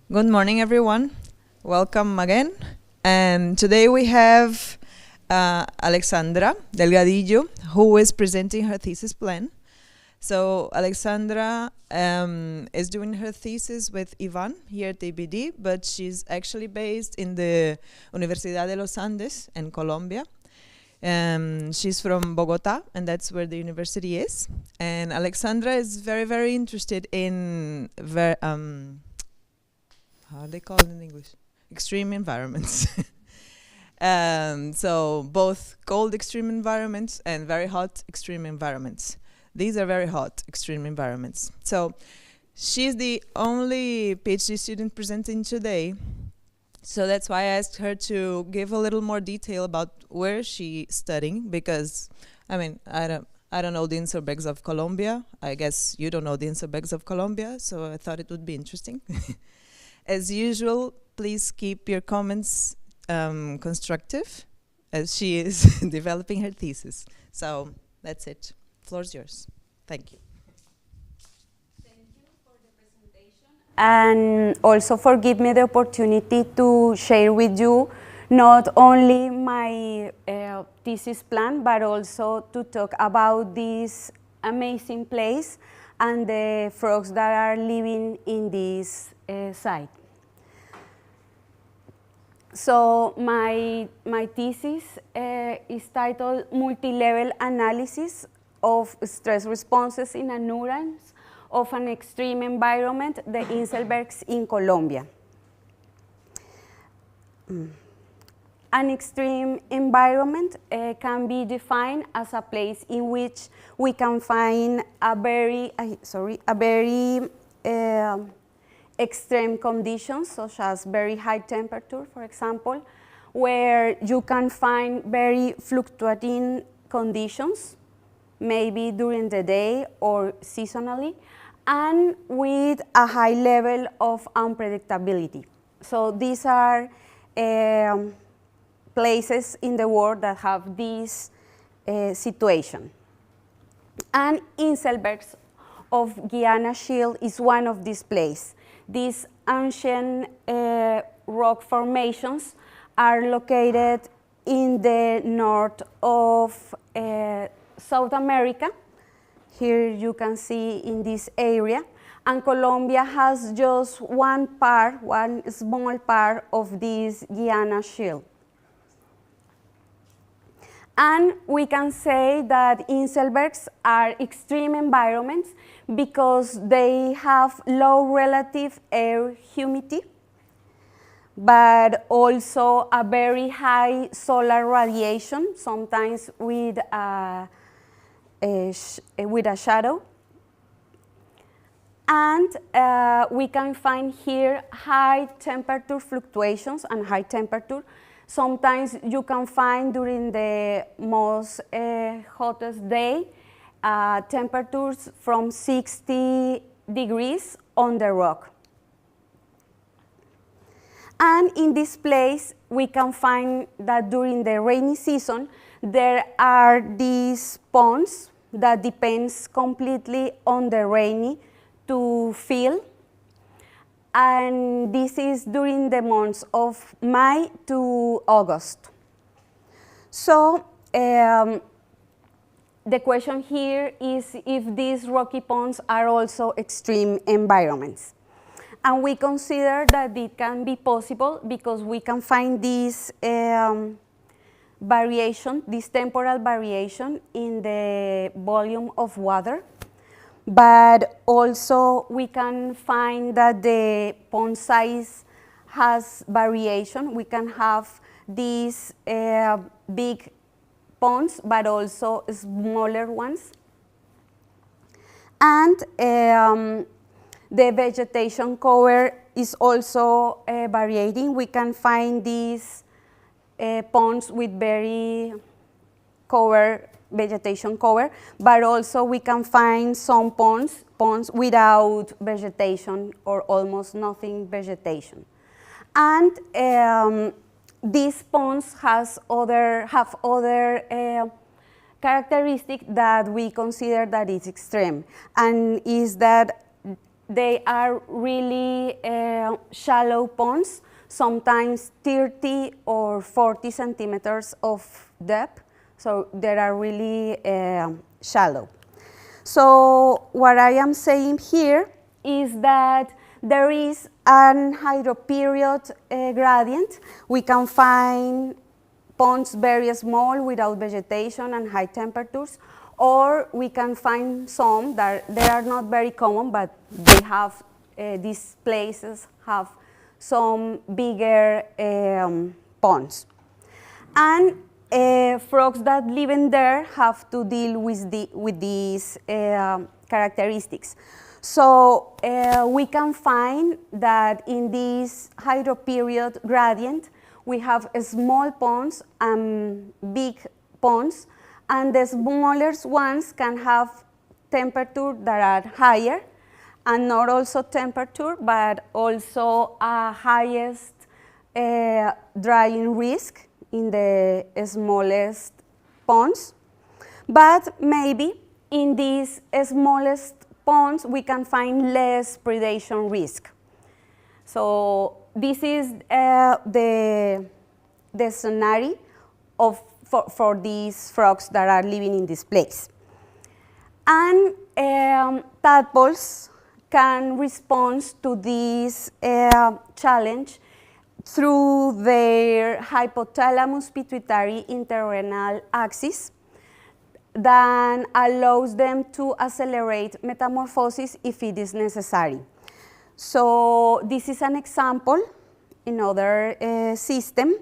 Good morning, everyone. Welcome again. And today we have Alexandra Delgadillo, who is presenting her thesis plan. So Alexandra is doing her thesis with Ivan here at EBD, but she's actually based in the Universidad de los Andes in Colombia. She's from Bogota, and that's where the university is. And Alexandra is very, very interested in how do they call it in English? Extreme environments. So both cold extreme environments and very hot extreme environments. These are very hot extreme environments. So she's the only PhD student presenting today. So that's why I asked her to give a little more detail about where she's studying, because I mean, I don't know the Inselbergs of Colombia. I guess you don't know the Inselbergs of Colombia, so I thought it would be interesting. As usual, please keep your comments constructive, as she is developing her thesis. So that's it. Floor's yours. Thank you. Thank you for the presentation, and also for giving me the opportunity to share with you not only my thesis plan, but also to talk about this amazing place and the frogs that are living in this site. So my thesis is titled Multilevel Analysis of Stress Responses in Anurans of an Extreme Environment, the Inselbergs in Colombia. An extreme environment can be defined as a place in which we can find a very extreme conditions, such as very high temperature, for example, where you can find very fluctuating conditions, maybe during the day or seasonally, and with a high level of unpredictability. So these are places in the world that have this situation. And Inselbergs of Guiana Shield is one of these places. These ancient rock formations are located in the north of South America. Here you can see in this area. And Colombia has just one small part of this Guiana Shield. And we can say that Inselbergs are extreme environments because they have low relative air humidity, but also a very high solar radiation, sometimes with a shadow. And we can find here high temperature fluctuations and high temperature. Sometimes you can find during the most hottest day temperatures from 60 degrees on the rock. And in this place, we can find that during the rainy season, there are these ponds that depends completely on the rain to fill. And this is during the months of May to August. So the question here is if these rocky ponds are also extreme environments. And we consider that it can be possible because we can find this variation, this temporal variation in the volume of water. But also we can find that the pond size has variation. We can have these big ponds, but also smaller ones. And the vegetation cover is also varying. We can find these ponds with very vegetation cover, but also we can find some ponds without vegetation or almost nothing vegetation. And these ponds have other characteristic that we consider that is extreme, and is that they are really shallow ponds, sometimes 30 or 40 centimeters of depth, so they are really shallow. So what I am saying here is that there is an hydroperiod gradient. We can find ponds very small without vegetation and high temperatures, or we can find some that they are not very common, but they have, these places have some bigger ponds. And frogs that live in there have to deal with these characteristics. So we can find that in this hydroperiod gradient, we have small ponds and big ponds, and the smallest ones can have temperature that are higher, and not also temperature, but also a highest drying risk in the smallest ponds. But maybe in these smallest ponds, we can find less predation risk. So this is the scenario for these frogs that are living in this place. And tadpoles can respond to this challenge through their hypothalamus pituitary interrenal axis that allows them to accelerate metamorphosis if it is necessary. So this is an example in other system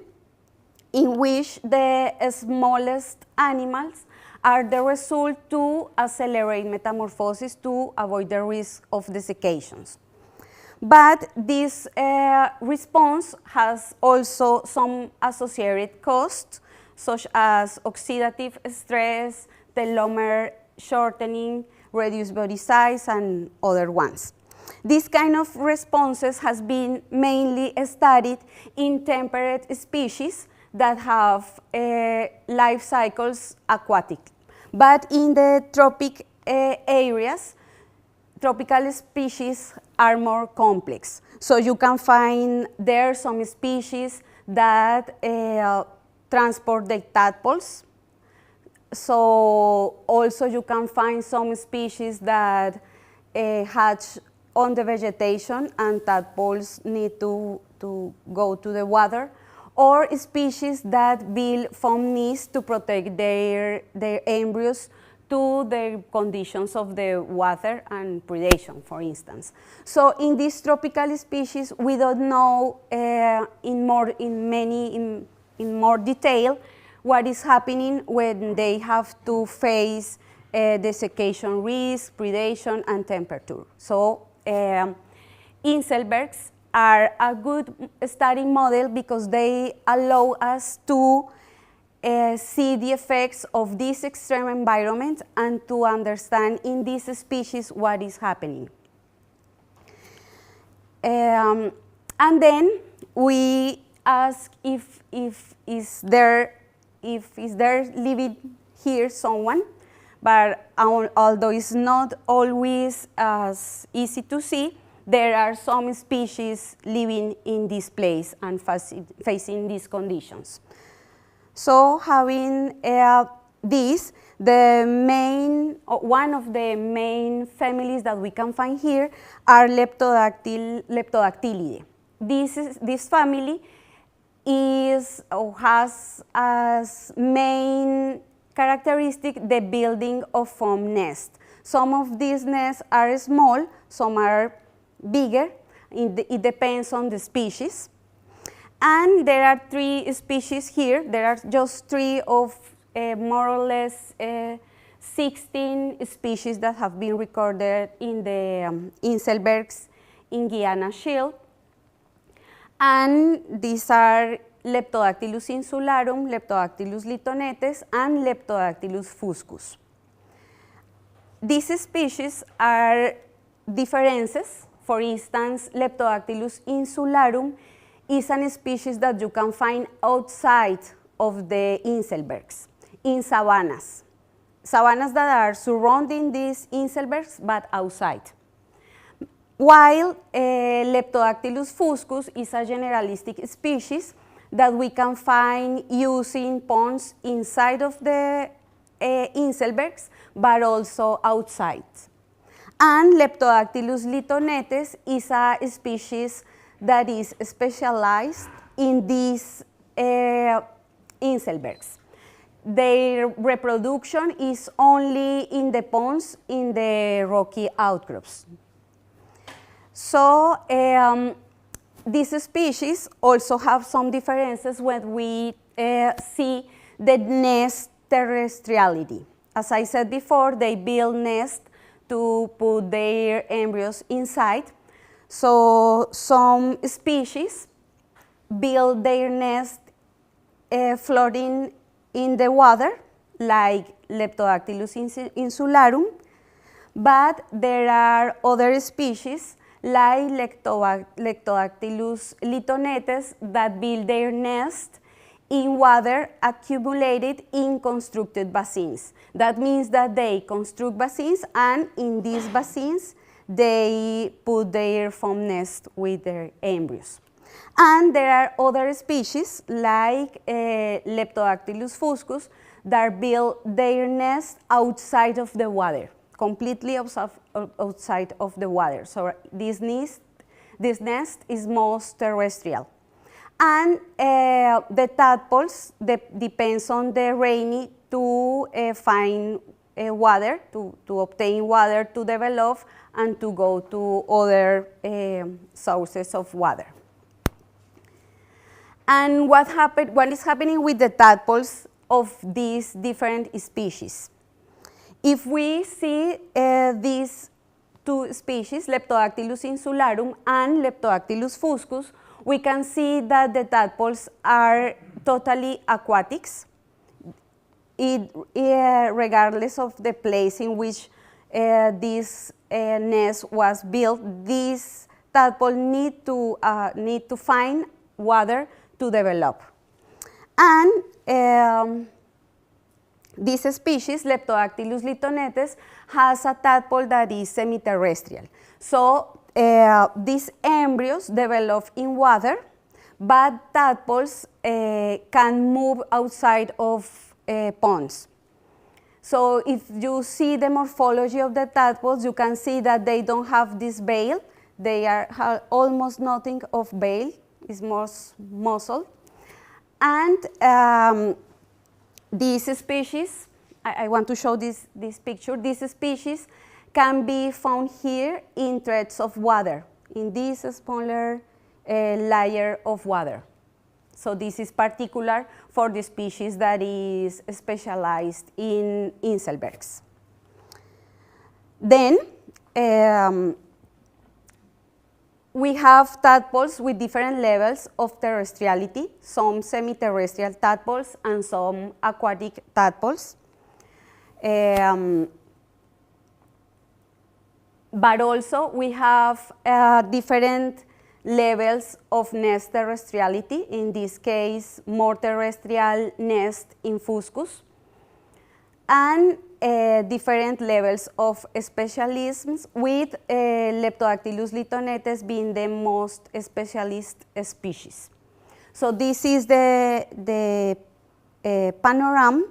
in which the smallest animals are the result to accelerate metamorphosis to avoid the risk of desiccations. But this response has also some associated costs, such as oxidative stress, telomere shortening, reduced body size, and other ones. This kind of responses has been mainly studied in temperate species that have life cycles aquatic. But in the tropic areas, tropical species are more complex. So you can find there some species that transport the tadpoles. So also you can find some species that hatch on the vegetation and tadpoles need to go to the water, or species that build foam nests to protect their embryos to the conditions of the water and predation, for instance. So in these tropical species, we don't know in more detail what is happening when they have to face desiccation risk, predation, and temperature. So Inselbergs are a good study model because they allow us to see the effects of this extreme environment and to understand in this species what is happening. And then we ask if is there living here someone, but although it's not always as easy to see, there are some species living in this place and facing these conditions. So having this, one of the main families that we can find here are Leptodactylidae. This family has as main characteristic the building of foam nests. Some of these nests are small, some are bigger. It depends on the species. And there are 3 species here. There are just 3 of more or less 16 species that have been recorded in the Inselbergs in Guiana Shield. And these are Leptodactylus insularum, Leptodactylus litonetes, and Leptodactylus fuscus. These species are differences. For instance, Leptodactylus insularum is a species that you can find outside of the Inselbergs, in savannas. Savannas that are surrounding these Inselbergs, but outside. while Leptodactylus fuscus is a generalistic species that we can find using ponds inside of the Inselbergs, but also outside. And Leptodactylus litonetes is a species that is specialized in these Inselbergs. Their reproduction is only in the ponds in the rocky outcrops. So these species also have some differences when we see the nest terrestriality. As I said before, they build nests to put their embryos inside. So some species build their nest floating in the water, like Leptodactylus insularum, but there are other species like Leptodactylus litonetes that build their nest in water accumulated in constructed basins. That means that they construct basins, and in these basins they put their foam nest with their embryos. And there are other species like Leptodactylus fuscus that build their nest outside of the water, completely outside of the water. So this nest is most terrestrial. And the tadpoles depends on the rainy to find water, to obtain water, to develop, and to go to other sources of water. And what is happening with the tadpoles of these different species? If we see these two species, Leptodactylus insularum and Leptodactylus fuscus, we can see that the tadpoles are totally aquatics, regardless of the place in which this nest was built. These tadpoles need to find water to develop. And this species, Leptodactylus litonetes, has a tadpole that is semi-terrestrial. So these embryos develop in water, but tadpoles can move outside of ponds. So if you see the morphology of the tadpoles, you can see that they don't have this veil. They have almost nothing of veil. It's more muscle. And these species, I want to show this picture. These species can be found here in threads of water, in this smaller layer of water. So this is particular for the species that is specialized in Inselbergs. Then we have tadpoles with different levels of terrestriality, some semi-terrestrial tadpoles and some aquatic tadpoles. But also we have different levels of nest terrestriality, in this case more terrestrial nest in fuscus, and different levels of specialisms, with Leptodactylus litonetes being the most specialist species. So this is the panorama,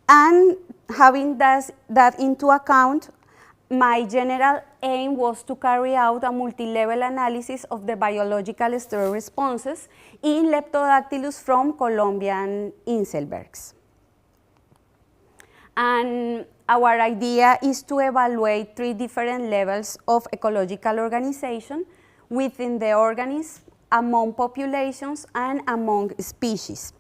and having that into account, my general aim was to carry out a multi-level analysis of the biological stir responses in Leptodactylus from Colombian Inselbergs. And our idea is to evaluate 3 different levels of ecological organization within the organism, among populations, and among species.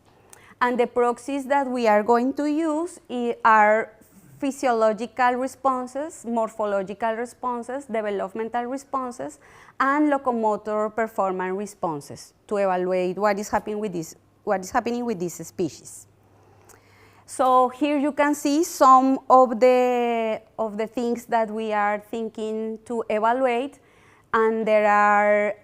And the proxies that we are going to use are physiological responses, morphological responses, developmental responses, and locomotor performance responses to evaluate what is happening with this species. So here you can see some of the things that we are thinking to evaluate, and there are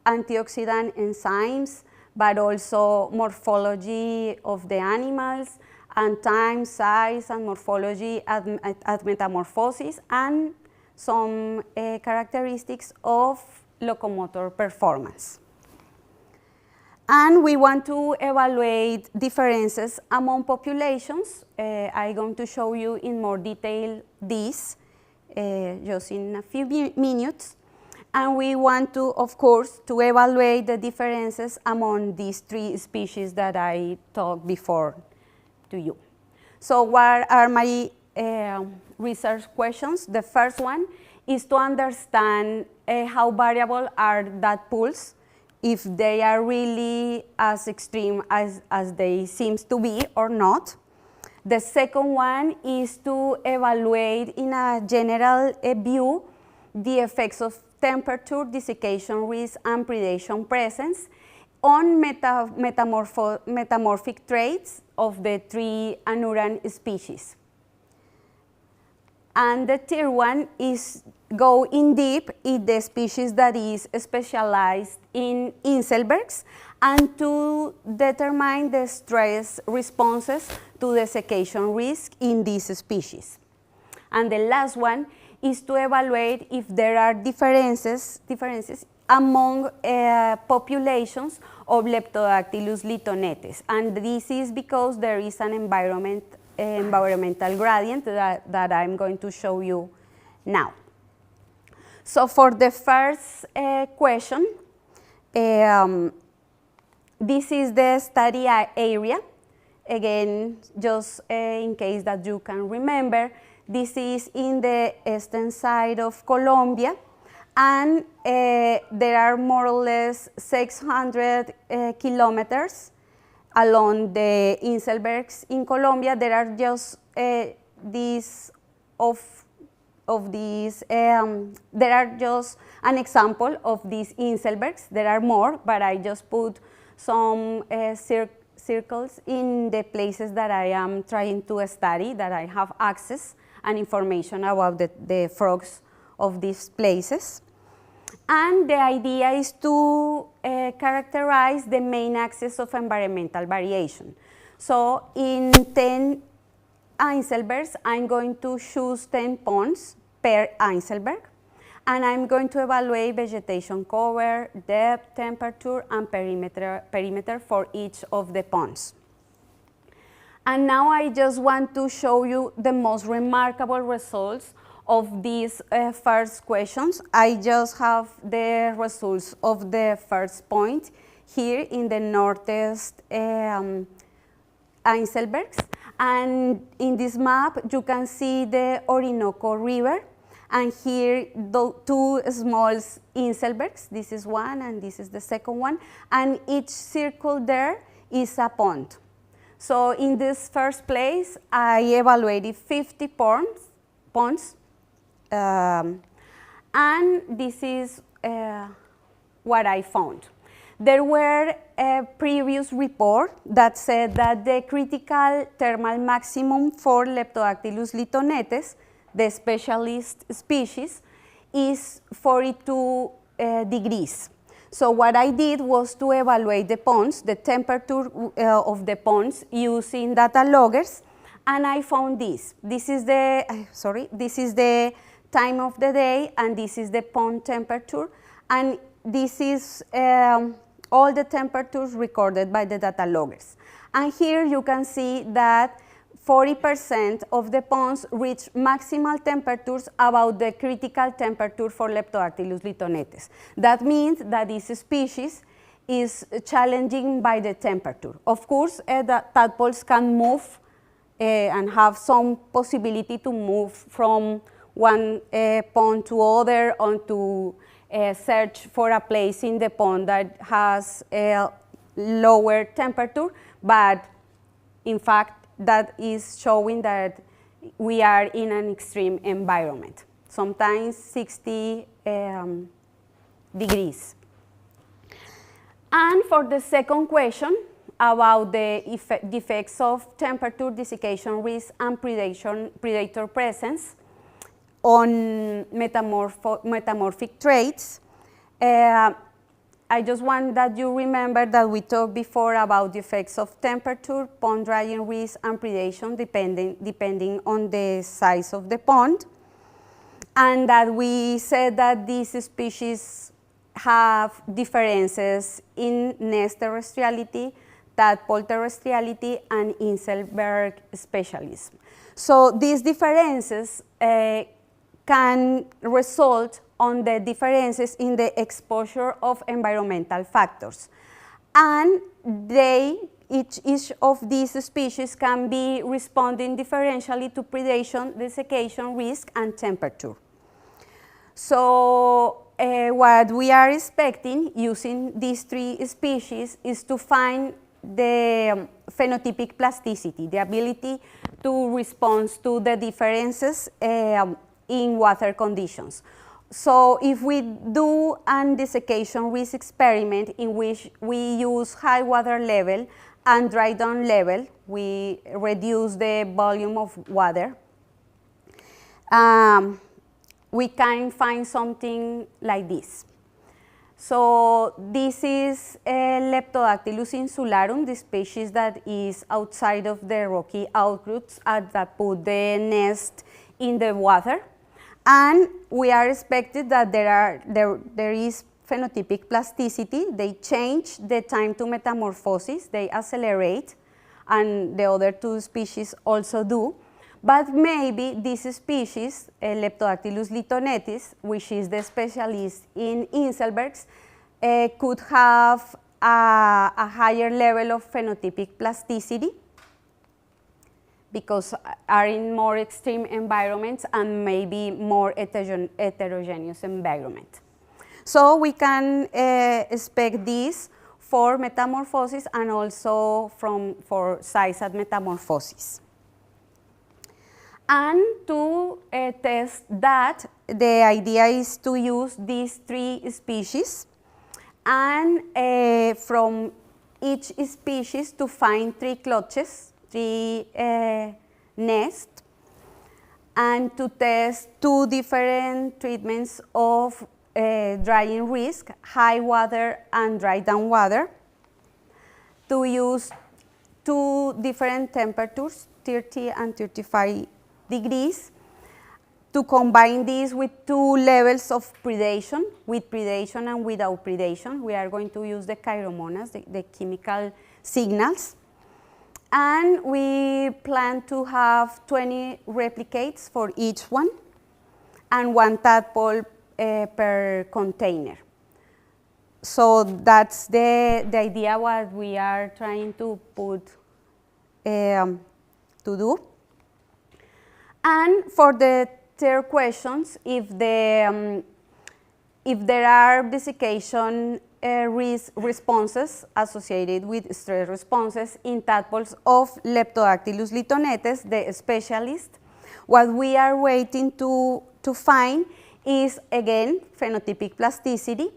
antioxidant enzymes, but also morphology of the animals, and time, size, and morphology at metamorphosis, and some characteristics of locomotor performance. And we want to evaluate differences among populations. I'm going to show you in more detail this just in a few minutes. And we want to, of course, to evaluate the differences among these three species that I talked before to you. So what are my research questions? The first one is to understand how variable are that pools, if they are really as extreme as they seem to be or not. The second one is to evaluate in a general view the effects of temperature, desiccation risk, and predation presence on metamorphic traits of the three anuran species. And the third one is go in deep in the species that is specialized in Inselbergs and to determine the stress responses to desiccation risk in these species. And the last one is to evaluate if there are differences among populations of Leptodactylus litonetes. And this is because there is an environmental gradient that I'm going to show you now. So for the first question, this is the study area. Again, just in case that you can remember, this is in the eastern side of Colombia, and there are more or less 600 kilometers along the Inselbergs in Colombia. There are just there are just an example of these Inselbergs. There are more, but I just put some circles in the places that I am trying to study, that I have access and information about the frogs of these places. And the idea is to characterize the main axis of environmental variation. So in 10 Inselbergs, I'm going to choose 10 ponds per Inselberg, and I'm going to evaluate vegetation cover, depth, temperature, and perimeter for each of the ponds. And now I just want to show you the most remarkable results of these first questions. I just have the results of the first point here in the northeast Inselbergs. And in this map, you can see the Orinoco River. And here, the two small Inselbergs. This is one, and this is the second one. And each circle there is a pond. So in this first place, I evaluated 50 ponds. And this is what I found. There were a previous report that said that the critical thermal maximum for Leptodactylus litonetes, the specialist species, is 42 degrees. So what I did was to evaluate the ponds, the temperature of the ponds using data loggers, and I found this. This is the, this is the time of the day, and this is the pond temperature, and this is all the temperatures recorded by the data loggers. And here you can see that 40% of the ponds reach maximal temperatures about the critical temperature for Leptodactylus litonetes. That means that this species is challenging by the temperature. Of course, the tadpoles can move and have some possibility to move from one pond to other, or to search for a place in the pond that has a lower temperature, but in fact, that is showing that we are in an extreme environment, sometimes 60 degrees. And for the second question about the effects of temperature, desiccation risk, and predator presence on metamorphic traits, I just want that you remember that we talked before about the effects of temperature, pond drying risk, and predation depending on the size of the pond. and that we said that these species have differences in nest terrestriality, tadpole terrestriality, and Inselberg specialism. So these differences can result on the differences in the exposure of environmental factors. And each of these species can be responding differentially to predation, desiccation, risk, and temperature. So what we are expecting using these three species is to find the phenotypic plasticity, the ability to respond to the differences in water conditions. So if we do a desiccation risk experiment in which we use high water level and dry down level, we reduce the volume of water, we can find something like this. So this is Leptodactylus insularum, the species that is outside of the rocky outcrops that put the nest in the water. And we are expected that there is phenotypic plasticity. They change the time to metamorphosis, they accelerate, and the other two species also do. But maybe this species, Leptodactylus litonetis, which is the specialist in Inselbergs, could have a higher level of phenotypic plasticity because are in more extreme environments and maybe more heterogeneous environment. So we can expect this for metamorphosis and also for size at metamorphosis. And to test that, the idea is to use these three species and from each species to find three clutches, three nests, and to test two different treatments of drying risk, high water and dry down water, to use two different temperatures, 30 and 35 degrees, to combine this with two levels of predation, with predation and without predation. We are going to use the chiromonas, the chemical signals. And we plan to have 20 replicates for each one and one tadpole per container. So that's the idea what we are trying to put to do. And for the third questions, if there are desiccation responses associated with stress responses in tadpoles of Leptodactylus litonetis, the specialist, what we are waiting to find is again phenotypic plasticity.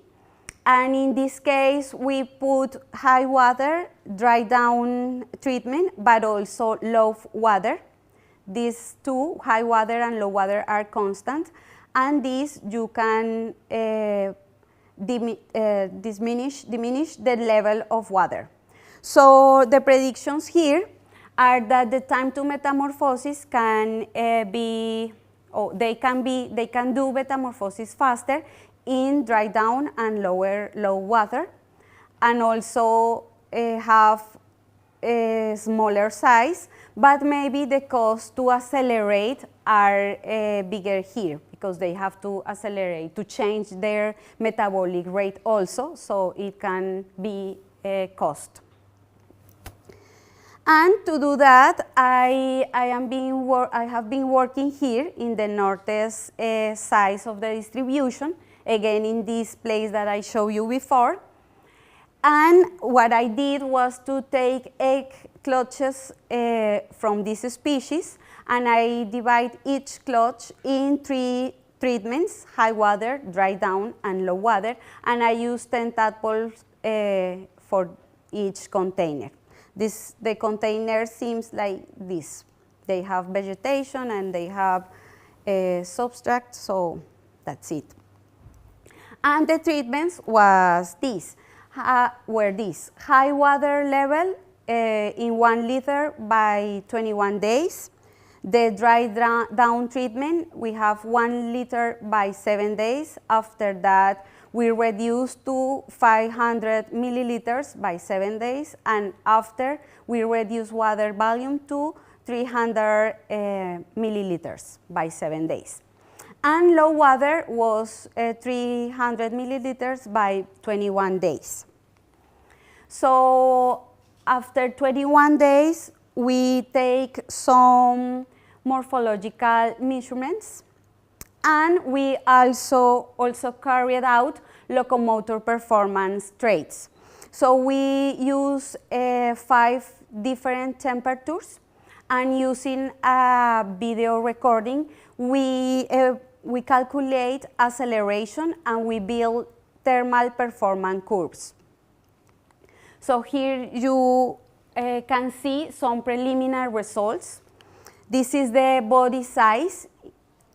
And in this case, we put high water, dry down treatment, but also low water. These two, high water and low water, are constant, and these you can diminish the level of water. So the predictions here are that the time to metamorphosis can they can do metamorphosis faster in dry down and low water, and also have a smaller size, but maybe the cost to accelerate are bigger here because they have to accelerate to change their metabolic rate also, so it can be a cost. And to do that, I have been working here in the northeast side of the distribution, again in this place that I showed you before. And what I did was to take egg clutches from this species, and I divide each clutch in 3 treatments: high water, dry down, and low water, and I use 10 tadpoles for each container. The container seems like this. They have vegetation and they have substrate, so that's it. And the treatments was this. Were this high water level in 1 liter by 21 days, The dry down treatment, we have 1 liter by 7 days. After that, we reduce to 500 milliliters by 7 days, and after we reduce water volume to 300 milliliters by 7 days. And low water was 300 milliliters by 21 days. So after 21 days, we take some morphological measurements, and we also carried out locomotor performance traits. So we use 5 different temperatures, and using a video recording, we calculate acceleration and we build thermal performance curves. So here you can see some preliminary results. This is the body size,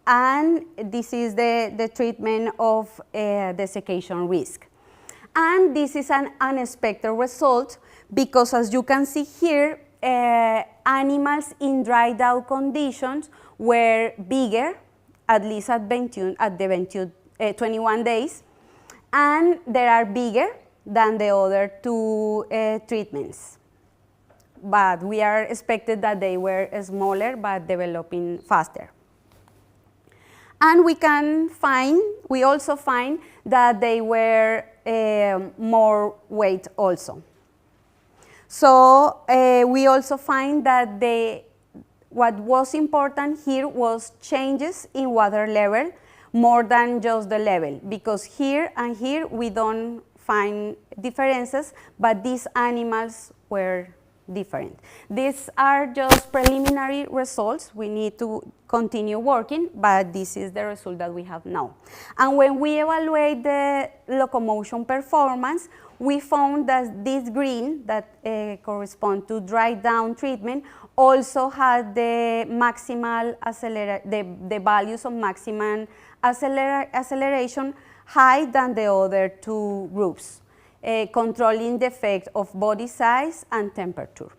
and this is the treatment of desiccation risk. And this is an unexpected result because, as you can see here, animals in dry down conditions were bigger, at least at 21 days, and they are bigger than the other 2 treatments. But we are expected that they were smaller but developing faster. And we also find that they were more weight also. So we also find that what was important here was changes in water level more than just the level, because here and here we don't find differences, but these animals were different. These are just preliminary results. We need to continue working, but this is the result that we have now. And when we evaluate the locomotion performance, we found that this green that corresponds to dry down treatment also had the maximal the values of maximum acceleration higher than the other 2 groups, controlling the effect of body size and temperature.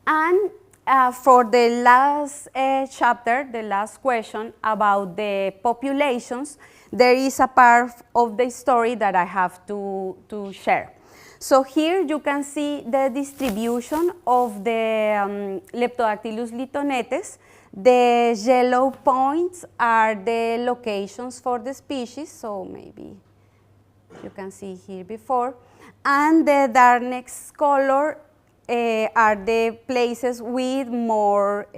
And for the last chapter, the last question about the populations, there is a part of the story that I have to share. So here you can see the distribution of the Leptodactylus litonetes. The yellow points are the locations for the species, so maybe you can see here before. And the dark next color are the places with more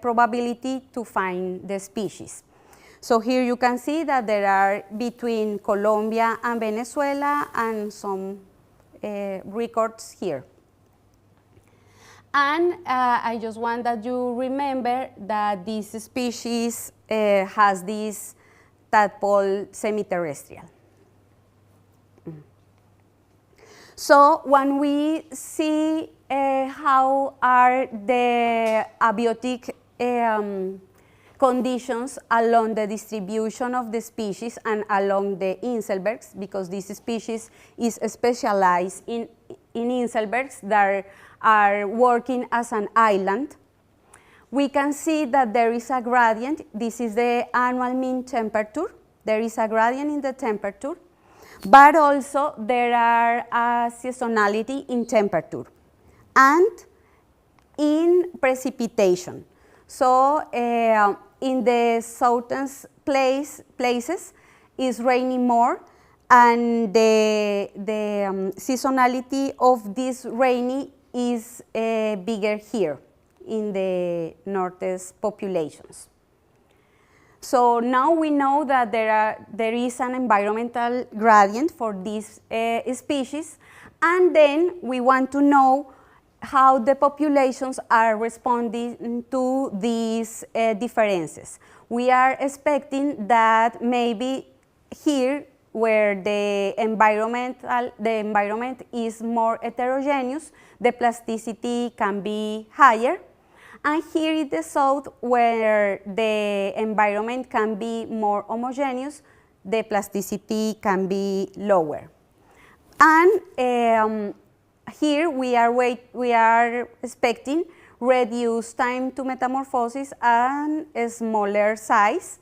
probability to find the species. So here you can see that there are between Colombia and Venezuela and some records here. And I just want that you remember that this species has this tadpole semi-terrestrial. So when we see how are the abiotic conditions along the distribution of the species and along the Inselbergs, because this species is specialized in Inselbergs that are working as an island, we can see that there is a gradient. This is the annual mean temperature. There is a gradient in the temperature, but also there are a seasonality in temperature and in precipitation. So in the southern places is raining more, and the seasonality of this rainy is bigger here in the northeast populations. So now we know that there is an environmental gradient for this species, and then we want to know how the populations are responding to these differences. We are expecting that maybe here, where the environment is more heterogeneous, the plasticity can be higher. And here in the south, where the environment can be more homogeneous, the plasticity can be lower. And here we are expecting reduce time to metamorphosis and a smaller size,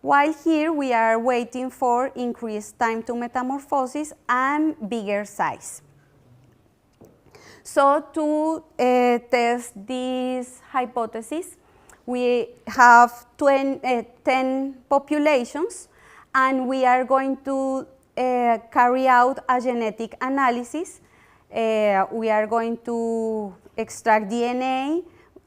while here we are waiting for increased time to metamorphosis and bigger size. So to test this hypothesis, we have 10 populations, and we are going to carry out a genetic analysis. We are going to extract DNA,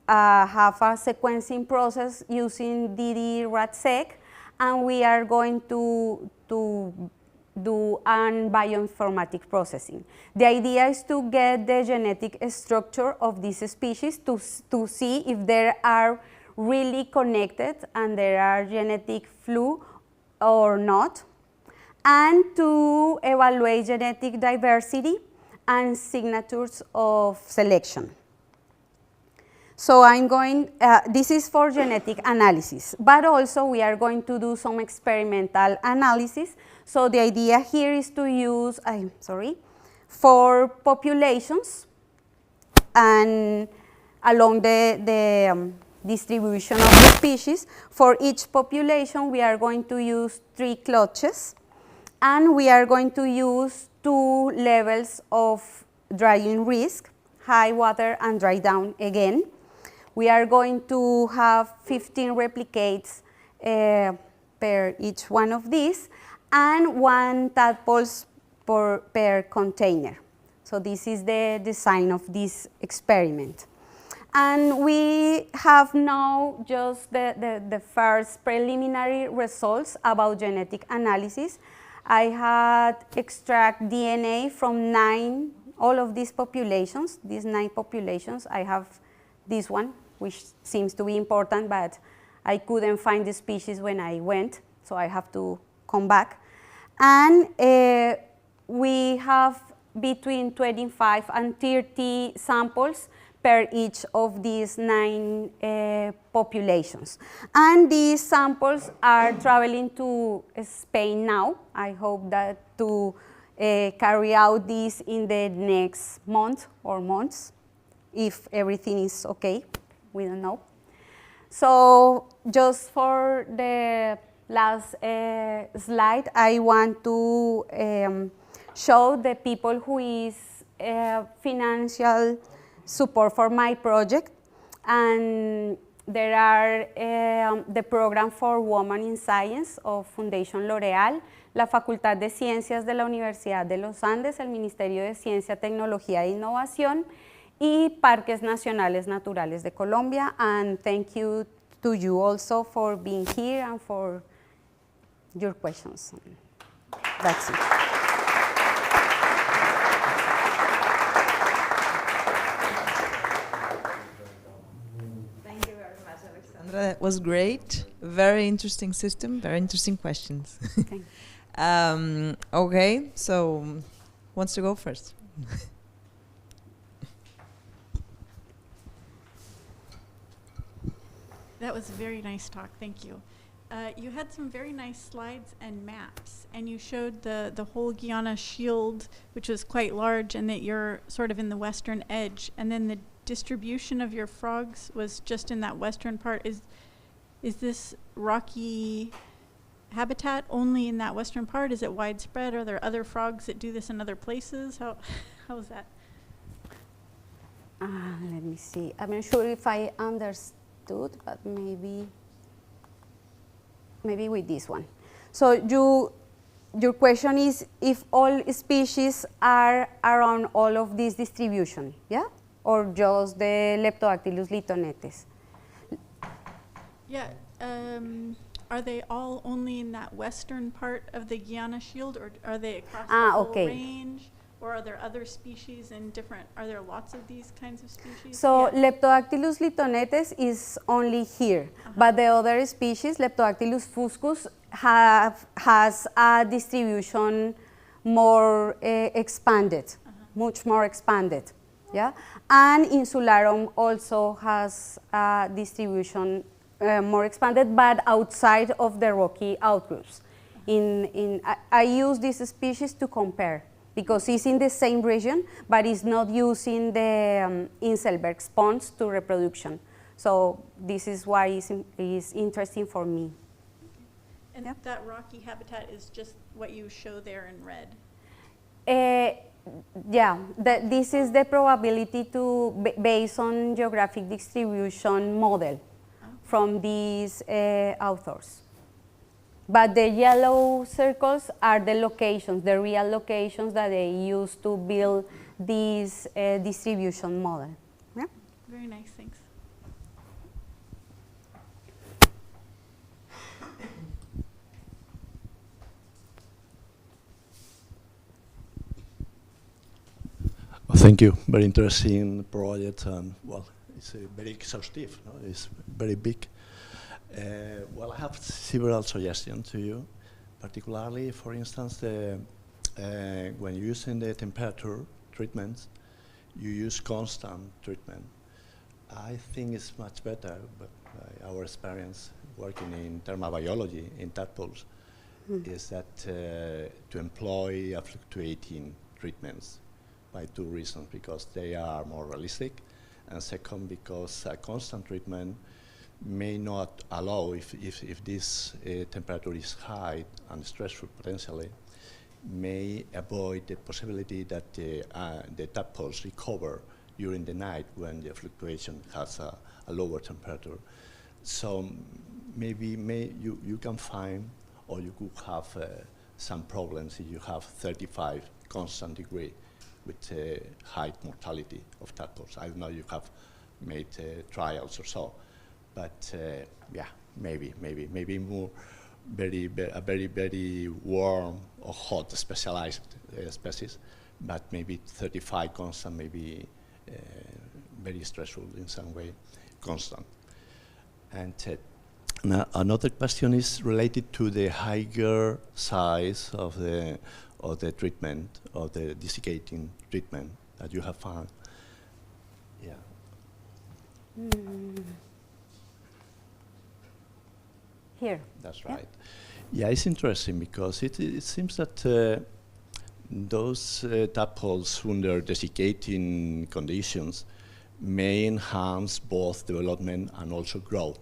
have a sequencing process using dd-RADSeq, and we are going to do an bioinformatic processing. The idea is to get the genetic structure of this species to see if they are really connected and there are genetic flu or not, and to evaluate genetic diversity and signatures of selection. So I'm going, this is for genetic analysis, but also we are going to do some experimental analysis. So the idea here is to use, for populations and along the distribution of the species. For each population, we are going to use 3 clutches, and we are going to use 2 levels of drying risk, high water and dry down again. We are going to have 15 replicates per each one of these, and 1 tadpoles per container. So this is the design of this experiment. And we have now just the first preliminary results about genetic analysis. I had extract DNA from all of these populations, these 9 populations. I have this one, which seems to be important, but I couldn't find the species when I went, so I have to come back. And we have between 25 and 30 samples per each of these 9 populations. And these samples are traveling to Spain now. I hope that to carry out this in the next month or months, if everything is okay. We don't know. So just for the last slide, I want to show the people who is financial support for my project. And there are the Program for Women in Science of Fundación L'Oreal, la Facultad de Ciencias de la Universidad de los Andes, el Ministerio de Ciencia, Tecnología e Innovación, y Parques Nacionales Naturales de Colombia. And thank you to you also for being here and for your questions. That's it. Thank you very much, Alexandra. That was great. Very interesting system, very interesting questions. Thank you. Okay, so who wants to go first? That was a very nice talk, thank you. You had some very nice slides and maps, and you showed the whole Guiana Shield, which was quite large, and that you're sort of in the western edge, and then the distribution of your frogs was just in that western part. Is this rocky habitat only in that western part? Is it widespread? Are there other frogs that do this in other places? How is that? Let me see. I'm not sure if I understood, but maybe with this one. So your question is if all species are around all of this distribution, yeah? Or just the Leptodactylus litonetes? Yeah. Are they all only in that western part of the Guiana Shield, or are they across the whole range? Or are there other species in different, are there lots of these kinds of species? So yeah. Leptodactylus litonetes is only here, but the other species, Leptodactylus fuscus, has a distribution more expanded, much more expanded, yeah? And Insularum also has a distribution more expanded, but outside of the rocky outgroups. I use these species to compare, because it's in the same region, but it's not using the Inselbergs ponds to reproduction. So this is why it's interesting for me. And that rocky habitat is just what you show there in red? Yeah, this is the probability to, based on geographic distribution model from these authors. But the yellow circles are the locations, the real locations that they use to build this distribution model. Yeah? Very nice, thanks. Well, thank you. Very interesting project, and well, it's very exhaustive. No? It's very big. Well, I have several suggestions to you, particularly, for instance, when using the temperature treatments, you use constant treatment. I think it's much better, but our experience working in thermal biology in tadpoles is that to employ a fluctuating treatments by two reasons: because they are more realistic, and second, because a constant treatment may not allow, if this temperature is high and stressful potentially, may avoid the possibility that the tadpoles recover during the night when the fluctuation has a lower temperature. So maybe you can find, or you could have some problems if you have 35 constant degree with high mortality of tadpoles. I don't know, you have made trials or so, but yeah, maybe more a very warm or hot specialized species, but maybe 35 constant, maybe very stressful in some way, constant. And now another question is related to the higher size of the treatment, of the desiccating treatment that you have found. Yeah. Here. That's right. Yeah, it's interesting because it seems that those tadpoles under desiccating conditions may enhance both development and also growth.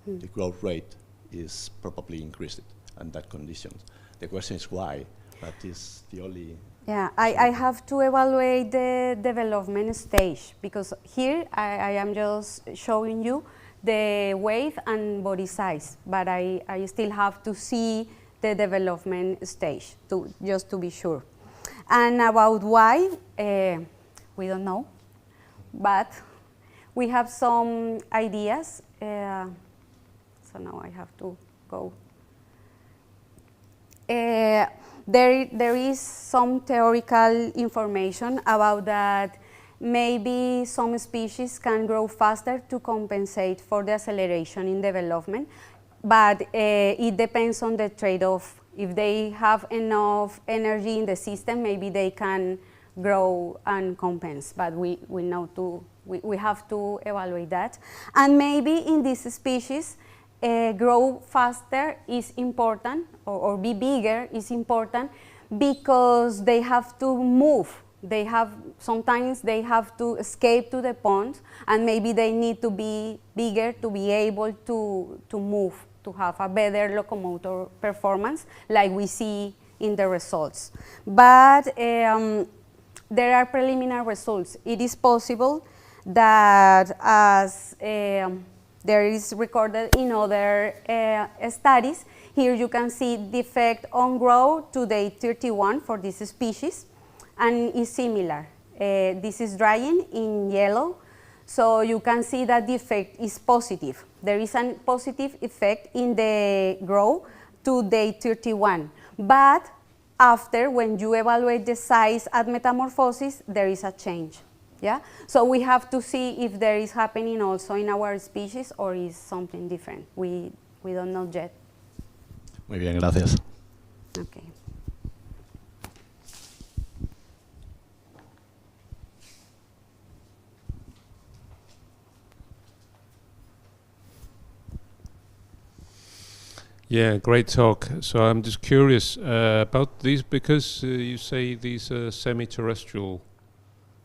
The growth rate is probably increased under that conditions. The question is why, but it's the only... Yeah, I have to evaluate the development stage, because here I am just showing you the weight and body size, but I still have to see the development stage just to be sure. And about why, we don't know, but we have some ideas. So now I have to go. There is some theoretical information about that. Maybe some species can grow faster to compensate for the acceleration in development, but it depends on the trade-off. If they have enough energy in the system, maybe they can grow and compensate, but we have to evaluate that. And maybe in this species, grow faster is important, or be bigger is important, because they have to move. Sometimes they have to escape to the pond, and maybe they need to be bigger to be able to move, to have a better locomotor performance, like we see in the results. But there are preliminary results. It is possible that, as there is recorded in other studies, here you can see the effect on growth to day 31 for this species, and is similar. This is drying in yellow, so you can see that the effect is positive. There is a positive effect in the growth to day 31, but after, when you evaluate the size at metamorphosis, there is a change. Yeah? So we have to see if there is happening also in our species, or is something different. We don't know yet. Muy bien, gracias. Okay. Yeah, great talk. So I'm just curious about these, because you say these are semi-terrestrial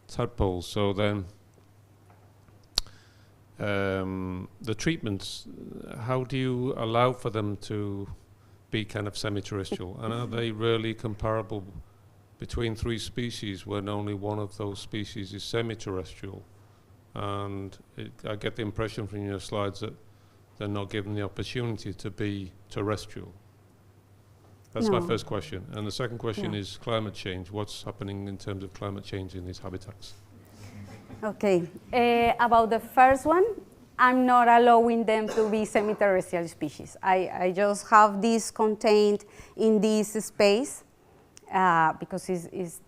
tadpoles. So then the treatments, how do you allow for them to be kind of semi-terrestrial? And are they really comparable between three species when only one of those species is semi-terrestrial? And I get the impression from your slides that they're not given the opportunity to be terrestrial. That's my first question. And the second question is climate change. What's happening in terms of climate change in these habitats? Okay, about the first one, I'm not allowing them to be semi-terrestrial species. I just have this contained in this space because it's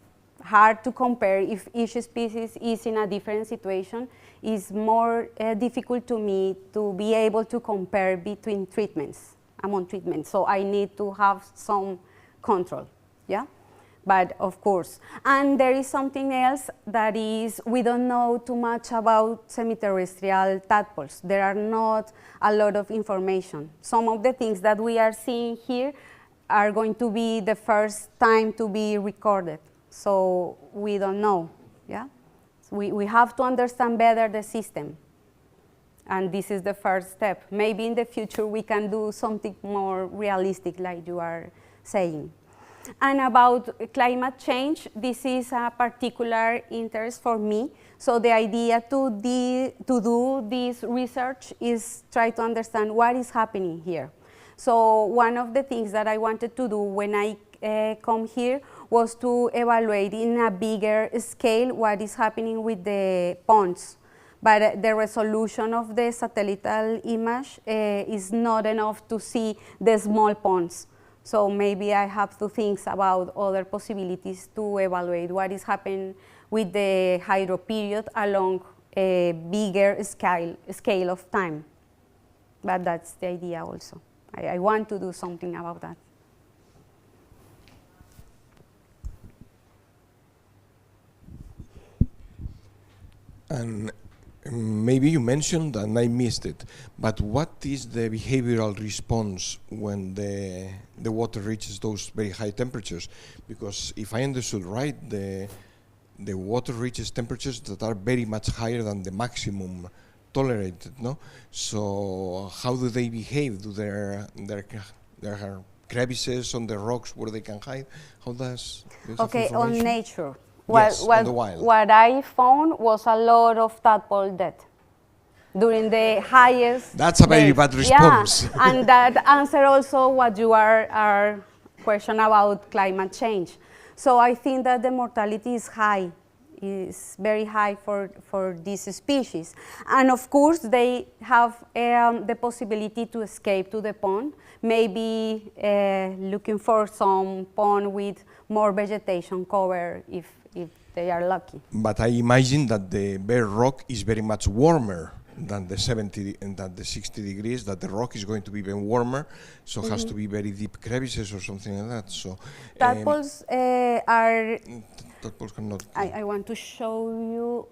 hard to compare if each species is in a different situation. It's more difficult to me to be able to compare between treatments, among treatments. So I need to have some control, yeah? But of course, and there is something else that is, we don't know too much about semi-terrestrial tadpoles. There are not a lot of information. Some of the things that we are seeing here are going to be the first time to be recorded. So we don't know, yeah? So we have to understand better the system. And this is the first step. Maybe in the future we can do something more realistic like you are saying. And about climate change, this is a particular interest for me. So the idea to do this research is try to understand what is happening here. So one of the things that I wanted to do when I come here was to evaluate in a bigger scale what is happening with the ponds. But the resolution of the satellite image is not enough to see the small ponds. So maybe I have to think about other possibilities to evaluate what is happening with the hydro period along a bigger scale of time. But that's the idea also. I want to do something about that. And maybe you mentioned, and I missed it, but what is the behavioral response when the water reaches those very high temperatures? Because if I understood right, the water reaches temperatures that are very much higher than the maximum tolerated, no? So how do they behave? Do there are crevices on the rocks where they can hide? How does this Okay, on nature. Yes, on the wild. What I found was a lot of tadpole death during the highest. That's a very bad response. Yeah, and that answer also what you are question about climate change. So I think that the mortality is high, is very high for this species. And of course, they have the possibility to escape to the pond, maybe looking for some pond with more vegetation cover if they are lucky. But I imagine that the bare rock is very much warmer than the 70 and than the 60 degrees, that the rock is going to be even warmer, so it has to be very deep crevices or something like that. So tadpoles are. Tadpoles cannot. I want to show you.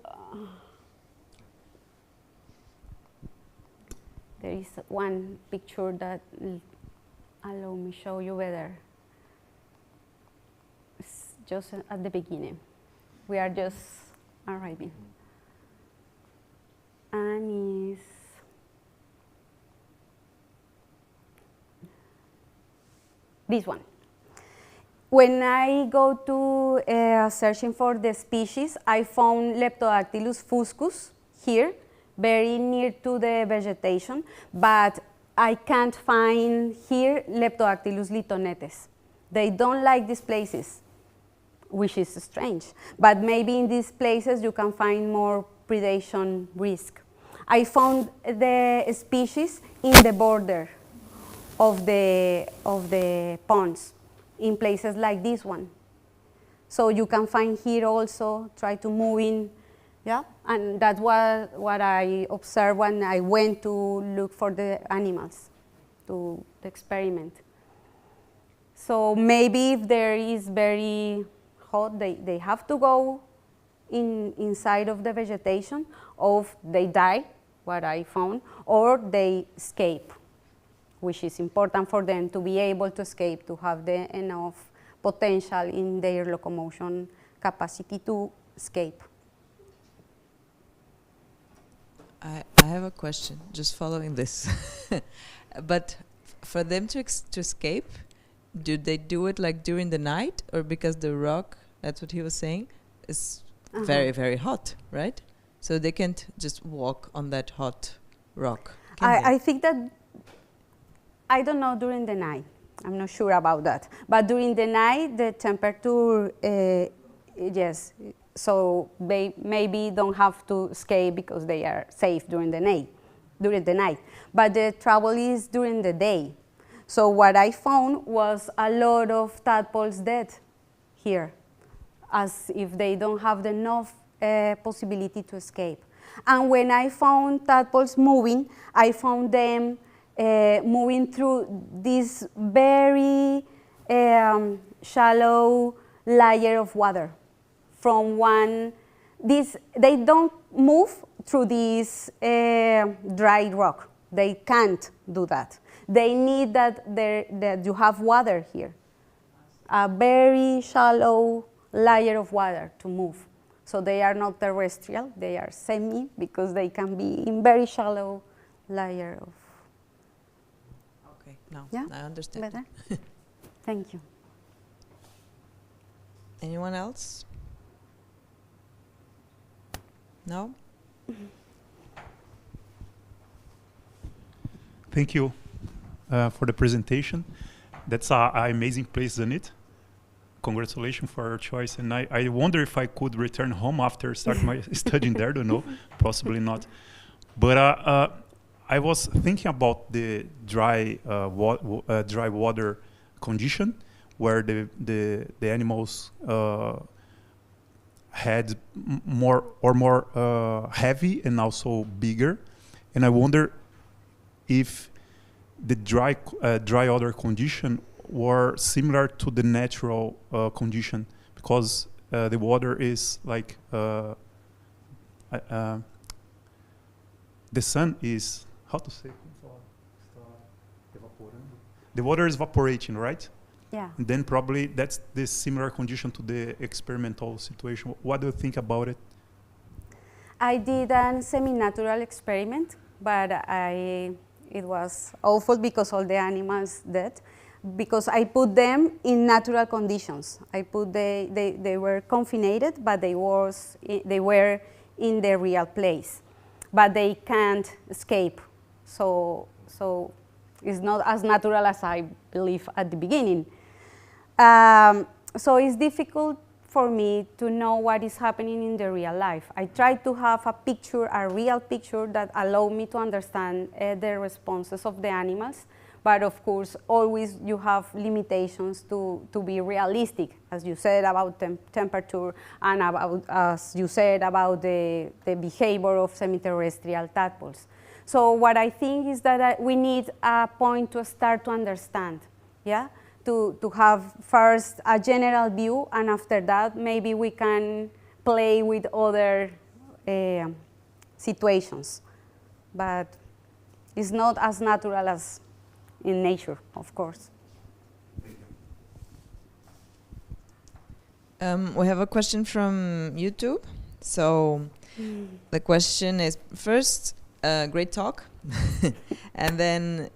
There is one picture that allow me show you better. It's just at the beginning. We are just arriving. And is this one. When I go to searching for the species, I found Leptodactylus fuscus here, very near to the vegetation, but I can't find here Leptodactylus litonetes. They don't like these places, which is strange. But maybe in these places you can find more predation risk. I found the species in the border of the ponds, in places like this one. So you can find here also, try to move in, yeah? And that's what I observed when I went to look for the animals, to the experiment. So maybe if there is very hot, they have to go inside of the vegetation, or they die, what I found, or they escape. which is important for them to be able to escape, to have enough potential in their locomotion capacity to escape. I have a question, just following this. But for them to escape, do they do it like during the night, or because the rock, that's what he was saying, is very, very hot, right? So they can't just walk on that hot rock. I think that, I don't know during the night. I'm not sure about that. But during the night, the temperature, yes. So they maybe don't have to escape because they are safe during the night. But the trouble is during the day. So what I found was a lot of tadpoles dead here, as if they don't have enough possibility to escape. And when I found tadpoles moving, I found them moving through this very shallow layer of water. From one, they don't move through this dry rock. They can't do that. They need that you have water here, a very shallow layer of water to move. So they are not terrestrial, they are semi, because they can be in very shallow layer of. Okay, now Yeah? I understand. Better? Thank you. Anyone else? No? Thank you for the presentation. That's an amazing place, isn't it? Congratulations for your choice. And I wonder if I could return home after start my studying there. Don't know, possibly not. But I was thinking about the dry water condition, where the animals had more heavy and also bigger, and I wonder if the dry water condition were similar to the natural condition, because the water is like the sun is, how to say, the water is evaporating, right? Yeah. And then probably that's the similar condition to the experimental situation. What do you think about it? I did a semi-natural experiment, but it was awful because all the animals dead. Because I put them in natural conditions. They were confined, but they were in the real place. But they can't escape. So it's not as natural as I believe at the beginning. So it's difficult for me to know what is happening in the real life. I try to have a real picture that allow me to understand the responses of the animals. But of course, always you have limitations to be realistic, as you said about temperature, and about, as you said, about the behavior of semi-terrestrial tadpoles. So what I think is that we need a point to start to understand, yeah? To have first a general view, and after that, maybe we can play with other situations. But it's not as natural as in nature, of course. We have a question from YouTube. So the question is, first, great talk. And then,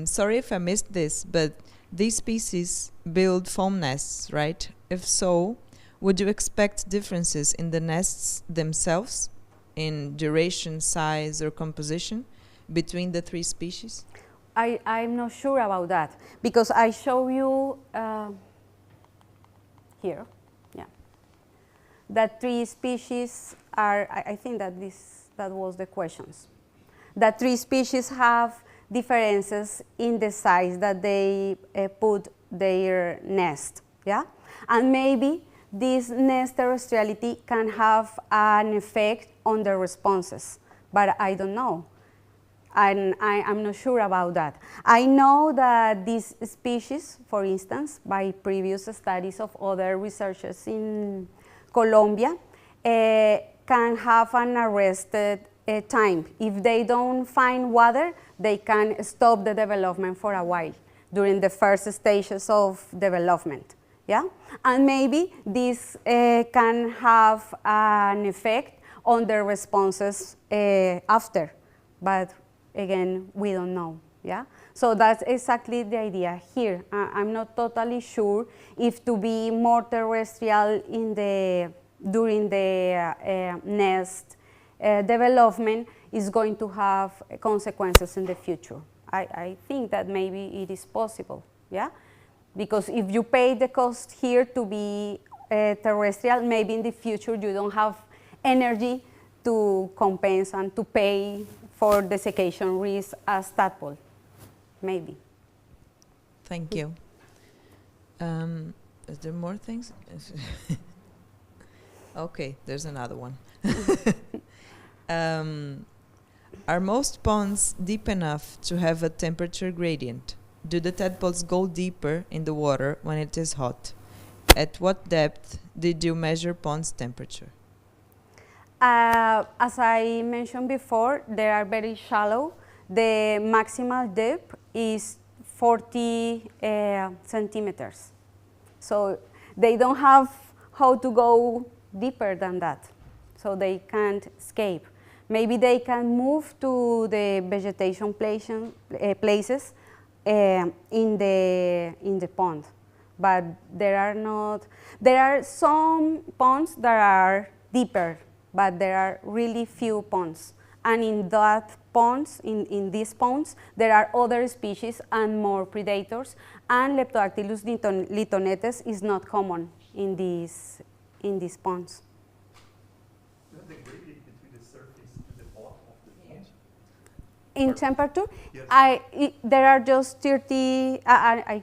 sorry if I missed this, but these species build foam nests, right? If so, would you expect differences in the nests themselves, in duration, size, or composition between the three species? I'm not sure about that, because I show you here, yeah, that three species are, I think that that was the questions. That three species have differences in the size that they put their nest, yeah? And maybe this nest terrestriality can have an effect on the responses, but I don't know. And I'm not sure about that. I know that these species, for instance, by previous studies of other researchers in Colombia, can have an arrested time. If they don't find water, they can stop the development for a while during the first stages of development. Yeah? And maybe this can have an effect on their responses after, but again, we don't know. Yeah? So that's exactly the idea here. I'm not totally sure if to be more terrestrial during the nest development is going to have consequences in the future. I think that maybe it is possible, yeah? Because if you pay the cost here to be terrestrial, maybe in the future you don't have energy to compensate and to pay for desiccation risk as tadpole, maybe. Thank you. Is there more things? Okay, there's another one. Are most ponds deep enough to have a temperature gradient? Do the tadpoles go deeper in the water when it is hot? At what depth did you measure pond's temperature? As I mentioned before, they are very shallow. The maximal depth is 40 centimeters. So they don't have how to go deeper than that. So they can't escape. Maybe they can move to the vegetation places in the pond, but there are some ponds that are deeper, but there are really few ponds. And in that ponds, in these ponds, there are other species and more predators, and Leptodactylus litonetes is not common in these ponds. The gradient between the surface and the bottom of the pond? In temperature, yes. There are just 30, I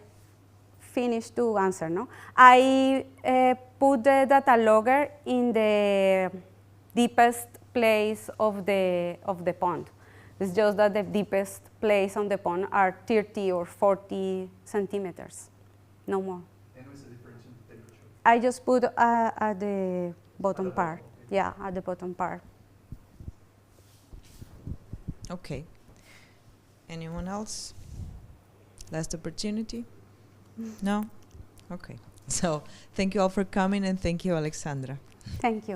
finished to answer, no? I put the data logger in the deepest place of the pond. It's just that the deepest place on the pond are 30 or 40 centimeters, no more. And what's the difference in temperature? I just put at the bottom part. Yeah, at the bottom part. Okay. Anyone else? Last opportunity? No? Okay. So thank you all for coming, and thank you, Alexandra. Thank you.